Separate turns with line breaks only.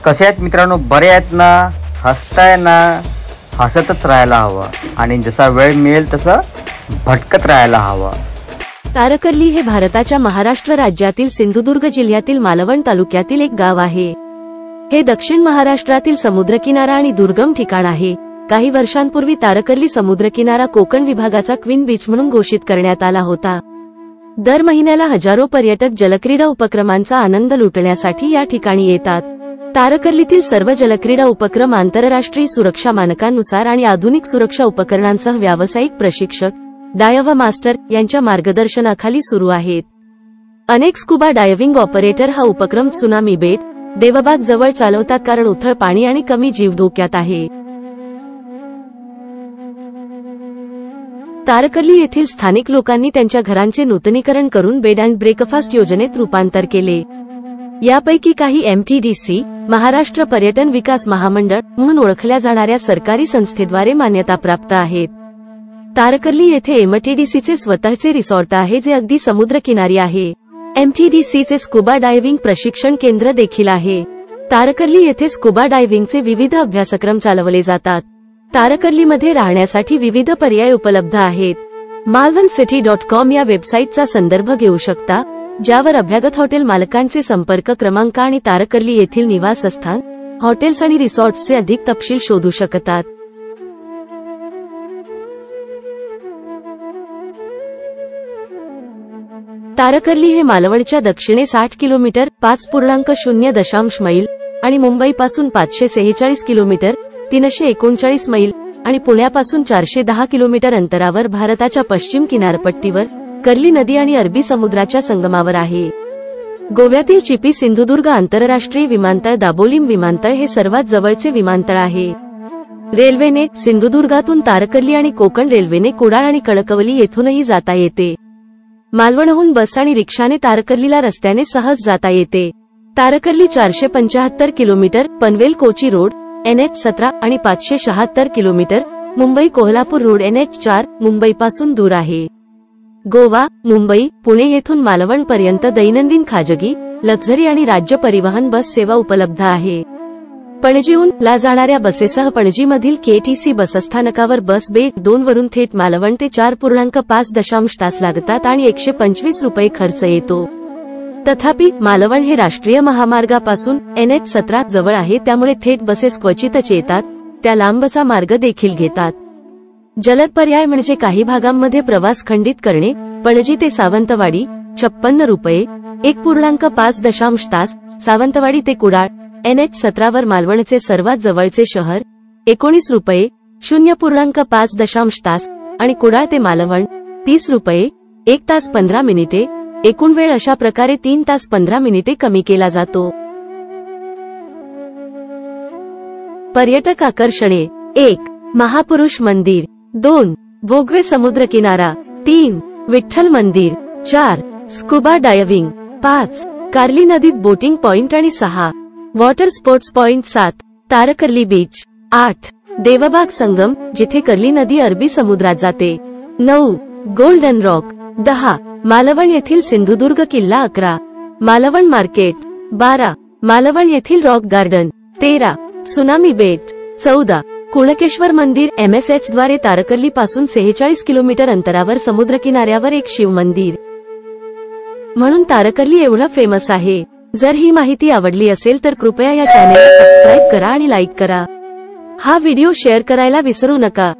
कसे आहेत मित्रांनो, बरे आहेत ना? हसताय ना? हसतच राहायला हवं आणि जसा वेळ मिळेल तसं भटकत राहायला हवं।
तारकर्ली हे भारताच्या महाराष्ट्र राज्यातील सिंधुदुर्ग जिल्ह्यातील मालवण तालुक्यातील एक गाव आहे। हे दक्षिण महाराष्ट्रातील समुद्रकिनारा आणि दुर्गम ठिकाण आहे। काही वर्षांपूर्वी तारकर्ली समुद्रकिनारा कोकण विभागाचा क्वीन बीच म्हणून घोषित करण्यात आला होता। दर महिन्याला हजारो पर्यटक जलक्रीडा उपक्रमांचा आनंद लुटण्यासाठी या ठिकाणी येतात। तारकर्लीतील सर्व जलक्रीडा उपक्रम आंतरराष्ट्रीय सुरक्षा मानकांनुसार आणि आधुनिक सुरक्षा उपकरणांसह व्यावसायिक प्रशिक्षक, डायव्ह मास्टर यांच्या मार्गदर्शनाखाली सुरू आहेत। अनेक स्कुबा डायव्हिंग ऑपरेटर हा उपक्रम त्सुनामी बेट, देवबाग जवळ चालवतात कारण उथळ पाणी आणि कमी जीव धोक्यात आहे। तारकर्ली येथील स्थानिक लोकांनी त्यांच्या घरांचे नूतनीकरण करून बेड अँड ब्रेकफास्ट योजनेत रूपांतर केले। यापैकी काही MTDC महाराष्ट्र पर्यटन विकास महामंडळ म्हणून ओळखल्या जाणाऱ्या सरकारी संस्थेद्वारे मान्यता प्राप्त आहेत। तारकर्ली येथे MTDCचे स्वतःचे रिसॉर्ट आहे जे अगदी समुद्रकिनारी आहे। MTDCचे स्कुबा डायव्हिंग प्रशिक्षण केंद्र देखील आहे। तारकर्ली येथे स्कुबा डायव्हिंगचे विविध अभ्यासक्रम चालवले जातात। तारकर्लीमध्ये राहण्यासाठी विविध पर्याय उपलब्ध आहेत। malvancity.com या वेबसाईटचा संदर्भ घेऊ शकता, ज्यावर अभ्यागत हॉटेल मालकांचे संपर्क क्रमांक आणि तारकर्ली येथील निवासस्थान, हॉटेल्स आणि रिसॉर्ट्सचे अधिक तपशील शोधू शकतात। तारकर्ली हे मालवणच्या दक्षिणेस 8 किलोमीटर 5.0 मैल आणि मुंबईपासून 546 किलोमीटर 339 मैल आणि पुण्यापासून 410 किलोमीटर अंतरावर भारताच्या पश्चिम किनारपट्टीवर कर्ली नदी आणि अरबी समुद्राच्या संगमावर आहे। गोव्यातील चिपी सिंधुदुर्ग आंतरराष्ट्रीय विमानतळ, दाबोलीम विमानतळ हे सर्वात जवळचे विमानतळ आहे। रेल्वेने सिंधुदुर्गातून तारकर्ली आणि कोकण रेल्वेने कुडाळ आणि कणकवली येथूनही जाता येते। मालवणहून बस आणि रिक्षाने तारकर्लीला रस्त्याने सहज जाता येते। Tarkarli 475 kilometre Panvel Kochi road NH17 आणि 576 kilometre Mumbai Kolhapur road NH4 मुंबईपासून दूर आहे। गोवा, मुंबई, पुणे येथून मालवण पर्यंत दैनंदिन खाजगी, लक्झरी आणि राज्य परिवहन बस सेवा उपलब्ध आहे। पणजीहून ला जाणाऱ्या बसेसह पणजीमधील KTC बसस्थानकावर बस बेट 2 वरून थेट मालवण ते 4.5 तास लागतात आणि 125 रुपये खर्च येतो। तथापि मालवण हे राष्ट्रीय महामार्गापासून NH17 जवळ आहे, त्यामुळे थेट बसेस क्वचितच येतात, त्या लांबचा मार्ग देखील घेतात। जलद पर्याय म्हणजे काही भागांमध्ये प्रवास खंडित करणे, पणजी ते सावंतवाडी 56 रुपये 1.5 तास, सावंतवाडी ते कुडाळ NH17 वर मालवणचे सर्वात जवळचे शहर 19 रुपये 0.5 तास आणि कुडाळ ते मालवण 30 रुपये 1 तास 15 मिनिटे, एकूण वेळ अशा प्रकारे 3 तास 15 मिनिटे कमी केला जातो। पर्यटक आकर्षणे: 1. महापुरुष मंदिर, 2. भोगवे समुद्रकिनारा, 3. विठ्ठल मंदिर, 4. Scuba diving, 5. कार्ली नदीत बोटिंग पॉइंट आणि 6. Water sports point, 7. Tarkarli beach, 8. Devbag Sangam जिथे कर्ली नदी अरबी समुद्रात जाते, 9. Golden rock, 10. मालवण येथील सिंधुदुर्ग किल्ला, 11. मालवण मार्केट, 12. मालवण येथील रॉक गार्डन, 13. त्सुनामी बेट, 14. कुणकेश्वर मंदिर MSH द्वारे तारकर्ली पासून 46 किलोमीटर अंतरावर समुद्रकिनाऱ्यावर एक शिव मंदिर म्हणून तारकर्ली एवढं फेमस आहे। जर ही माहिती आवडली असेल तर कृपया या चॅनेलला सबस्क्राईब करा आणि लाईक करा। हा व्हिडिओ शेअर करायला विसरू नका।